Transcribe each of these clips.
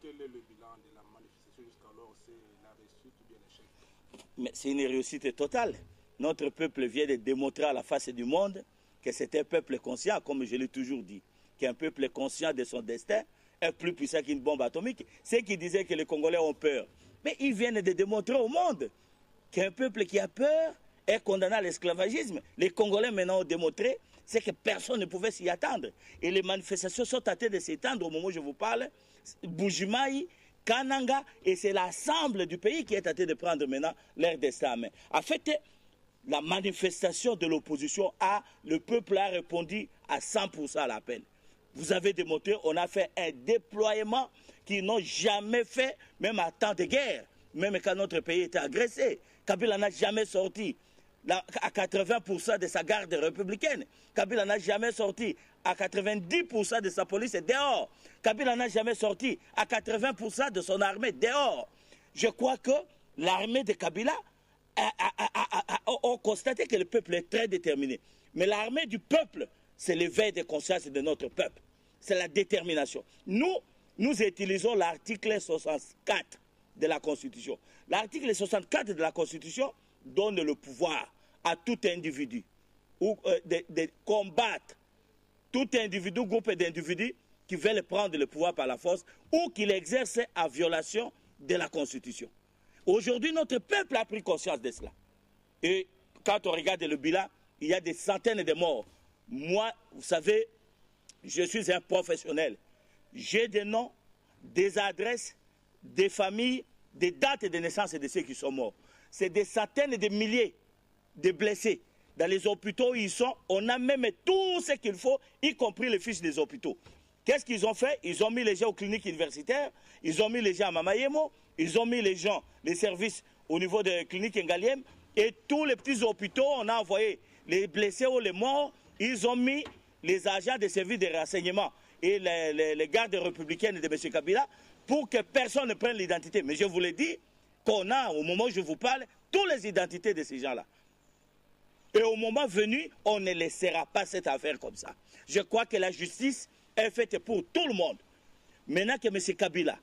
quel est le bilan de la manifestation jusqu'alors? C'est la réussite ou bien l'échec? Mais c'est une réussite totale. Notre peuple vient de démontrer à la face du monde que c'est un peuple conscient, comme je l'ai toujours dit, qu'un peuple conscient de son destin est plus puissant qu'une bombe atomique. Ceux qui disaient que les Congolais ont peur, mais ils viennent de démontrer au monde qu'un peuple qui a peur est condamné à l'esclavagisme. Les Congolais maintenant ont démontré, c'est que personne ne pouvait s'y attendre. Et les manifestations sont en train de s'étendre au moment où je vous parle. Bujimaï, Kananga, et c'est l'ensemble du pays qui est en train de prendre maintenant leur destin en main. En fait, la manifestation de l'opposition le peuple a répondu à 100% à l'appel. Vous avez démontré, on a fait un déploiement qu'ils n'ont jamais fait, même à temps de guerre, même quand notre pays était agressé. Kabila n'a jamais sorti à 80% de sa garde républicaine. Kabila n'a jamais sorti à 90% de sa police dehors. Kabila n'a jamais sorti à 80% de son armée dehors. Je crois que l'armée de Kabila a constaté que le peuple est très déterminé. Mais l'armée du peuple, c'est l'éveil de conscience de notre peuple. C'est la détermination. Nous utilisons l'article 64 de la Constitution. L'article 64 de la Constitution donne le pouvoir à tout individu de combattre tout individu, groupe d'individus qui veulent prendre le pouvoir par la force ou qui l'exercent en violation de la Constitution. Aujourd'hui, notre peuple a pris conscience de cela. Et quand on regarde le bilan, il y a des centaines de morts. Moi, vous savez, je suis un professionnel. J'ai des noms, des adresses, des familles, des dates de naissance de ceux qui sont morts. C'est des centaines de milliers de blessés. Dans les hôpitaux où ils sont, on a même tout ce qu'il faut, y compris les fiches des hôpitaux. Qu'est-ce qu'ils ont fait? Ils ont mis les gens aux cliniques universitaires, ils ont mis les gens à Mamayemo, ils ont mis les gens, les services au niveau des cliniques Ngaliem, et tous les petits hôpitaux, on a envoyé les blessés ou les morts, ils ont mis les agents des services de renseignement et les gardes républicaines de M. Kabila pour que personne ne prenne l'identité. Mais je vous l'ai dit qu'on a, au moment où je vous parle, toutes les identités de ces gens-là. Et au moment venu, on ne laissera pas cette affaire comme ça. Je crois que la justice est faite pour tout le monde. Maintenant que M. Kabila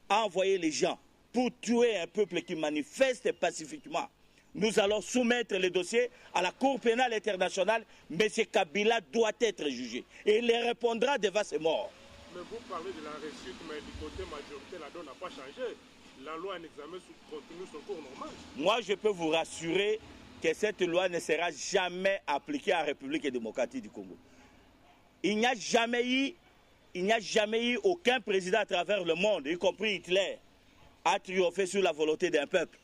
a envoyé les gens pour tuer un peuple qui manifeste pacifiquement, nous allons soumettre le dossier à la Cour pénale internationale. M. Kabila doit être jugé. Et il répondra devant ses morts. Mais vous parlez de la réussite, mais du côté majoritaire, la donne n'a pas changé. La loi en examen continue son cours normal. Moi, je peux vous rassurer que cette loi ne sera jamais appliquée à la République démocratique du Congo. Il n'y a jamais eu aucun président à travers le monde, y compris Hitler, a triomphé sur la volonté d'un peuple.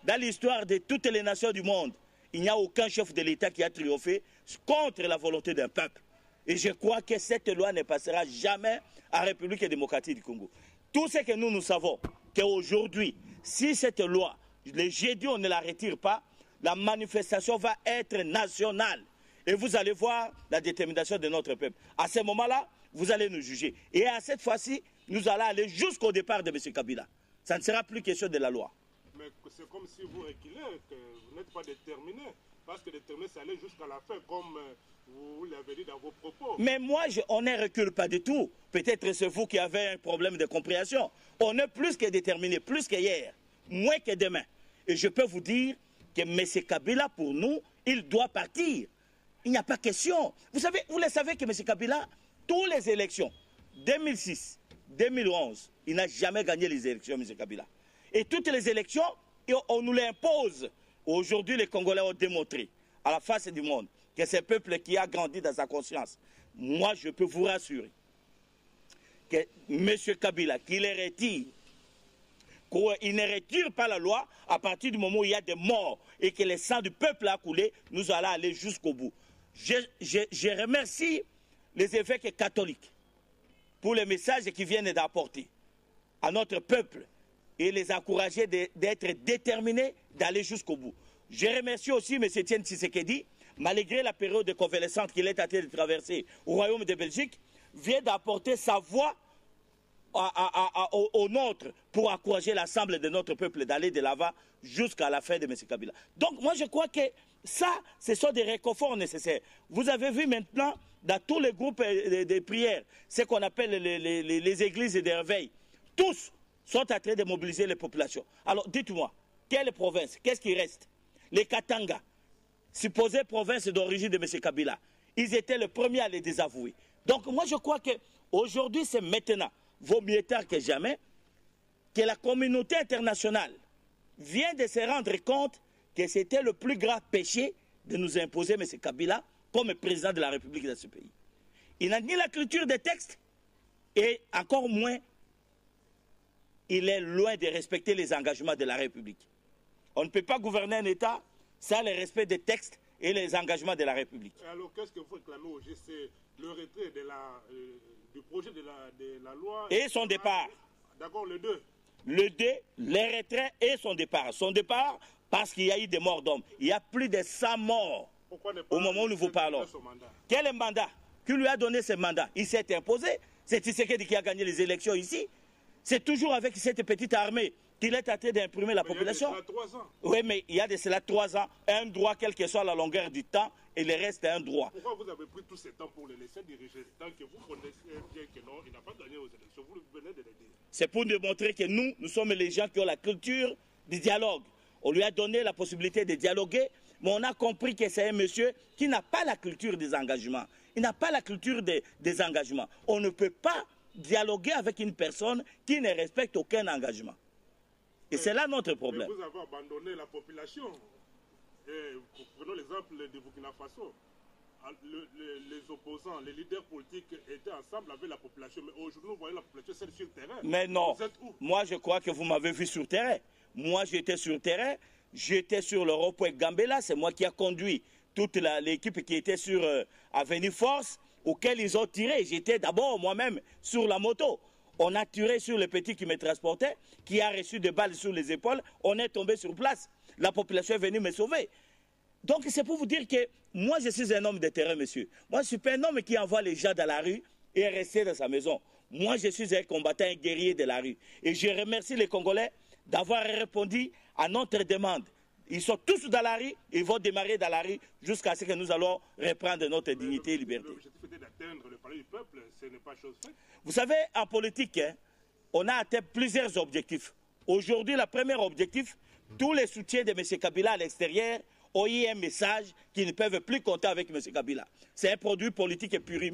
Dans l'histoire de toutes les nations du monde, il n'y a aucun chef de l'État qui a triomphé contre la volonté d'un peuple. Et je crois que cette loi ne passera jamais à la République démocratique du Congo. Tout ce que nous savons, qu'aujourd'hui, si cette loi, le jeudi, on ne la retire pas, la manifestation va être nationale. Et vous allez voir la détermination de notre peuple. À ce moment-là, vous allez nous juger. Et à cette fois-ci, nous allons aller jusqu'au départ de M. Kabila. Ça ne sera plus question de la loi. Mais c'est comme si vous reculez, que vous n'êtes pas déterminé. Parce que déterminé, c'est aller jusqu'à la fin, comme vous l'avez dit dans vos propos. Mais moi, on ne recule pas du tout. Peut-être c'est vous qui avez un problème de compréhension. On est plus que déterminé, plus qu'hier, moins que demain. Et je peux vous dire que M. Kabila, pour nous, il doit partir. Il n'y a pas question. Vous savez, vous le savez que M. Kabila, toutes les élections, 2006, 2011, il n'a jamais gagné les élections, M. Kabila. Et toutes les élections, on nous les impose. Aujourd'hui, les Congolais ont démontré à la face du monde que c'est un peuple qui a grandi dans sa conscience. Moi, je peux vous rassurer que M. Kabila, qu'il les retire, qu'il ne retire pas la loi à partir du moment où il y a des morts et que le sang du peuple a coulé, nous allons aller jusqu'au bout. Je remercie les évêques catholiques pour les messages qu'ils viennent d'apporter à notre peuple et les encourager d'être déterminés d'aller jusqu'au bout. Je remercie aussi M. Etienne Tshisekedi, malgré la période de convalescence qu'il est en train de traverser au Royaume de Belgique, vient d'apporter sa voix au nôtre pour encourager l'ensemble de notre peuple d'aller de l'avant jusqu'à la fin de M. Kabila. Donc moi je crois que ça, ce sont des réconforts nécessaires. Vous avez vu maintenant dans tous les groupes de prières, ce qu'on appelle les églises de réveil, tous sont en train de mobiliser les populations. Alors dites-moi, quelle province? Qu'est-ce qui reste? Les Katanga, supposées province d'origine de M. Kabila, ils étaient les premiers à les désavouer. Donc moi je crois qu'aujourd'hui c'est maintenant, vaut mieux tard que jamais, que la communauté internationale vient de se rendre compte que c'était le plus grave péché de nous imposer M. Kabila comme président de la République de ce pays. Il n'a ni la culture des textes et encore moins, il est loin de respecter les engagements de la République. On ne peut pas gouverner un État sans le respect des textes et les engagements de la République. Alors qu'est-ce que vous réclamez au GC? Le retrait du projet de la loi et son départ. D'accord, le 2. Le 2, le retrait et son départ. Son départ parce qu'il y a eu des morts d'hommes. Il y a plus de 100 morts au moment où nous vous parlons. Quel est le mandat? Qui lui a donné ce mandat? Il s'est imposé. C'est Tshisekedi qui a gagné les élections ici. C'est toujours avec cette petite armée qu'il est en train d'imprimer la population. Il y a de cela 3 ans. Oui, mais il y a de cela 3 ans, un droit, quelle que soit la longueur du temps, et le reste est un droit. Pourquoi vous avez pris tout ce temps pour le laisser diriger, tant que vous connaissez bien que non, il n'a pas gagné aux élections? Vous venez de le dire. C'est pour démontrer que nous sommes les gens qui ont la culture du dialogue. On lui a donné la possibilité de dialoguer, mais on a compris que c'est un monsieur qui n'a pas la culture des engagements. Il n'a pas la culture des engagements. On ne peut pas dialoguer avec une personne qui ne respecte aucun engagement. Et c'est là notre problème. Vous avez abandonné la population. Prenons l'exemple de Burkina Faso. Les opposants, les leaders politiques étaient ensemble avec la population. Mais aujourd'hui, nous voyons la population celle sur le terrain. Mais non. Vous êtes où? Moi, je crois que vous m'avez vu sur terrain. Moi, j'étais sur terrain. J'étais sur le rond-point Gambela. C'est moi qui ai conduit toute l'équipe qui était sur Avenue Force, auquel ils ont tiré. J'étais d'abord moi-même sur la moto. On a tiré sur le petit qui me transportait, qui a reçu des balles sur les épaules. On est tombé sur place. La population est venue me sauver. Donc c'est pour vous dire que moi je suis un homme de terrain, monsieur. Moi je ne suis pas un homme qui envoie les gens dans la rue et rester dans sa maison. Moi je suis un combattant, un guerrier de la rue. Et je remercie les Congolais d'avoir répondu à notre demande. Ils sont tous dans la rue, ils vont démarrer dans la rue jusqu'à ce que nous allons reprendre notre dignité et liberté. L'objectif était d'atteindre le palais du peuple, ce n'est pas chose faite. Vous savez, en politique, on a atteint plusieurs objectifs. Aujourd'hui, le premier objectif, tous les soutiens de M. Kabila à l'extérieur ont eu un message qu'ils ne peuvent plus compter avec M. Kabila. C'est un produit politique épuré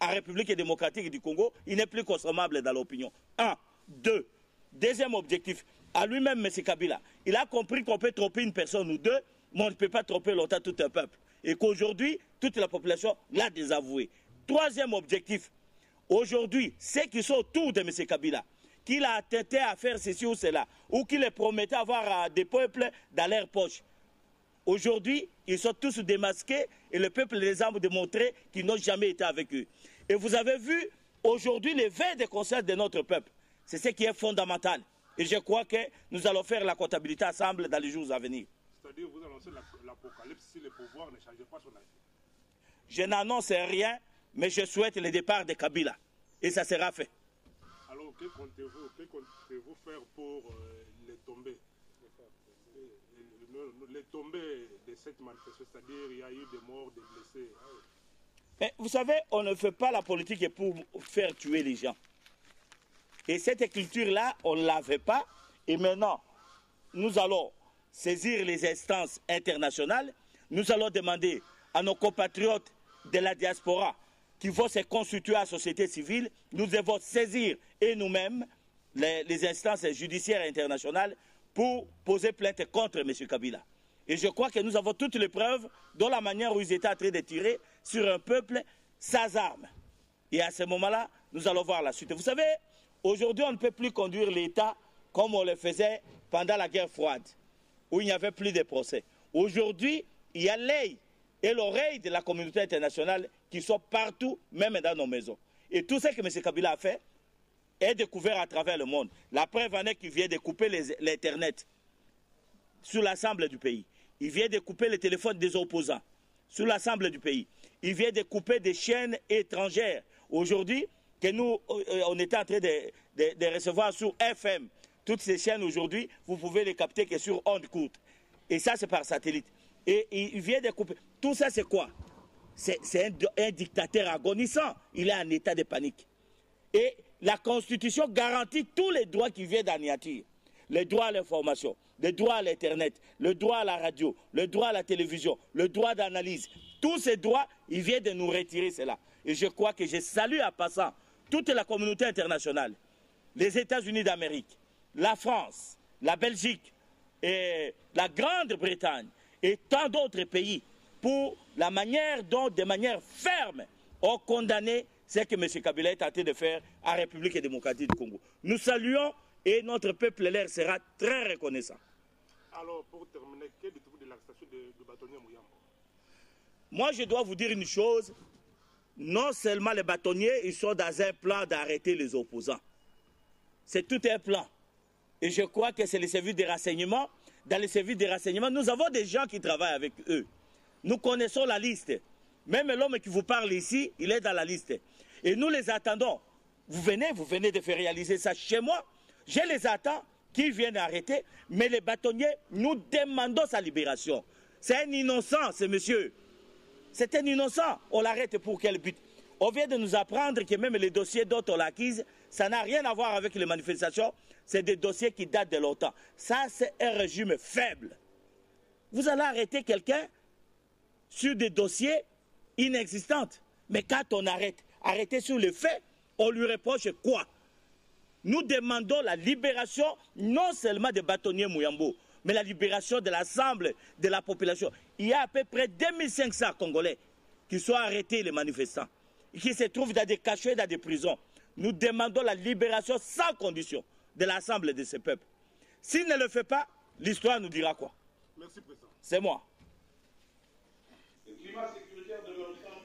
en République démocratique du Congo. Il n'est plus consommable dans l'opinion. 1. 2. Deuxième objectif, à lui-même M. Kabila, il a compris qu'on peut tromper une personne ou deux, mais on ne peut pas tromper longtemps tout un peuple. Et qu'aujourd'hui, toute la population l'a désavoué. Troisième objectif, aujourd'hui, ceux qui sont autour de M. Kabila, qu'il a tenté à faire ceci ou cela, ou qu'il les promettait avoir des peuples dans leurs poches. Aujourd'hui, ils sont tous démasqués et le peuple les a démontré qu'ils n'ont jamais été avec eux. Et vous avez vu aujourd'hui l'éveil de conscience de notre peuple. C'est ce qui est fondamental. Et je crois que nous allons faire la comptabilité ensemble dans les jours à venir. C'est-à-dire que vous annoncez l'apocalypse si le pouvoir ne change pas son avis. Je n'annonce rien, mais je souhaite le départ de Kabila. Et ça sera fait. Alors, que comptez-vous faire pour les tombées? Les tombées de cette manifestation, c'est-à-dire il y a eu des morts, des blessés. Mais vous savez, on ne fait pas la politique pour faire tuer les gens. Et cette culture-là, on ne l'avait pas. Et maintenant, nous allons saisir les instances internationales. Nous allons demander à nos compatriotes de la diaspora qui vont se constituer à la société civile. Nous devons saisir et nous-mêmes les instances judiciaires internationales pour poser plainte contre M. Kabila. Et je crois que nous avons toutes les preuves de la manière où ils étaient en train de tirer sur un peuple sans armes. Et à ce moment-là, nous allons voir la suite. Vous savez, aujourd'hui, on ne peut plus conduire l'État comme on le faisait pendant la guerre froide, où il n'y avait plus de procès. Aujourd'hui, il y a l'œil et l'oreille de la communauté internationale qui sont partout, même dans nos maisons. Et tout ce que M. Kabila a fait est découvert à travers le monde. La preuve en est qu'il vient de couper l'Internet sur l'ensemble du pays. Il vient de couper les téléphones des opposants sur l'ensemble du pays. Il vient de couper des chaînes étrangères. Aujourd'hui, que nous, on était en train de recevoir sur FM. Toutes ces chaînes aujourd'hui, vous pouvez les capter que sur onde courte. Et ça, c'est par satellite. Et il vient de couper. Tout ça, c'est quoi? C'est un dictateur agonisant. Il est en état de panique. Et la Constitution garantit tous les droits qui viennent d'Aniatir. Le droit à l'information, le droit à l'Internet, le droit à la radio, le droit à la télévision, le droit d'analyse. Tous ces droits, il vient de nous retirer cela. Et je crois que je salue en passant toute la communauté internationale, les États-Unis d'Amérique, la France, la Belgique, et la Grande-Bretagne et tant d'autres pays pour la manière dont, de manière ferme, ont condamné ce que M. Kabila est tenté de faire à la République démocratique du Congo. Nous saluons et notre peuple l'air sera très reconnaissant. Alors, pour terminer, quel est de l'arrestation de bâtonnier Mouyambo? Moi, je dois vous dire une chose. Non seulement les bâtonniers, ils sont dans un plan d'arrêter les opposants. C'est tout un plan. Et je crois que c'est le service de renseignement. Dans le service de renseignement, nous avons des gens qui travaillent avec eux. Nous connaissons la liste. Même l'homme qui vous parle ici, il est dans la liste. Et nous les attendons. Vous venez de faire réaliser ça chez moi. Je les attends, qu'ils viennent arrêter. Mais les bâtonniers, nous demandons sa libération. C'est un innocent, ce monsieur. C'est un innocent. On l'arrête pour quel but? On vient de nous apprendre que même les dossiers dont on l'acquise, ça n'a rien à voir avec les manifestations. C'est des dossiers qui datent de longtemps. Ça, c'est un régime faible. Vous allez arrêter quelqu'un sur des dossiers inexistants. Mais quand on arrêter sur les faits, on lui reproche quoi? Nous demandons la libération non seulement des bâtonniers Mouyambo, mais la libération de l'ensemble de la population. Il y a à peu près 2500 Congolais qui sont arrêtés, les manifestants, et qui se trouvent dans des cachets, dans des prisons. Nous demandons la libération sans condition de l'ensemble de ces peuples. S'il ne le fait pas, l'histoire nous dira quoi? Merci, Président. C'est moi. Le climat sécuritaire de l'OTAN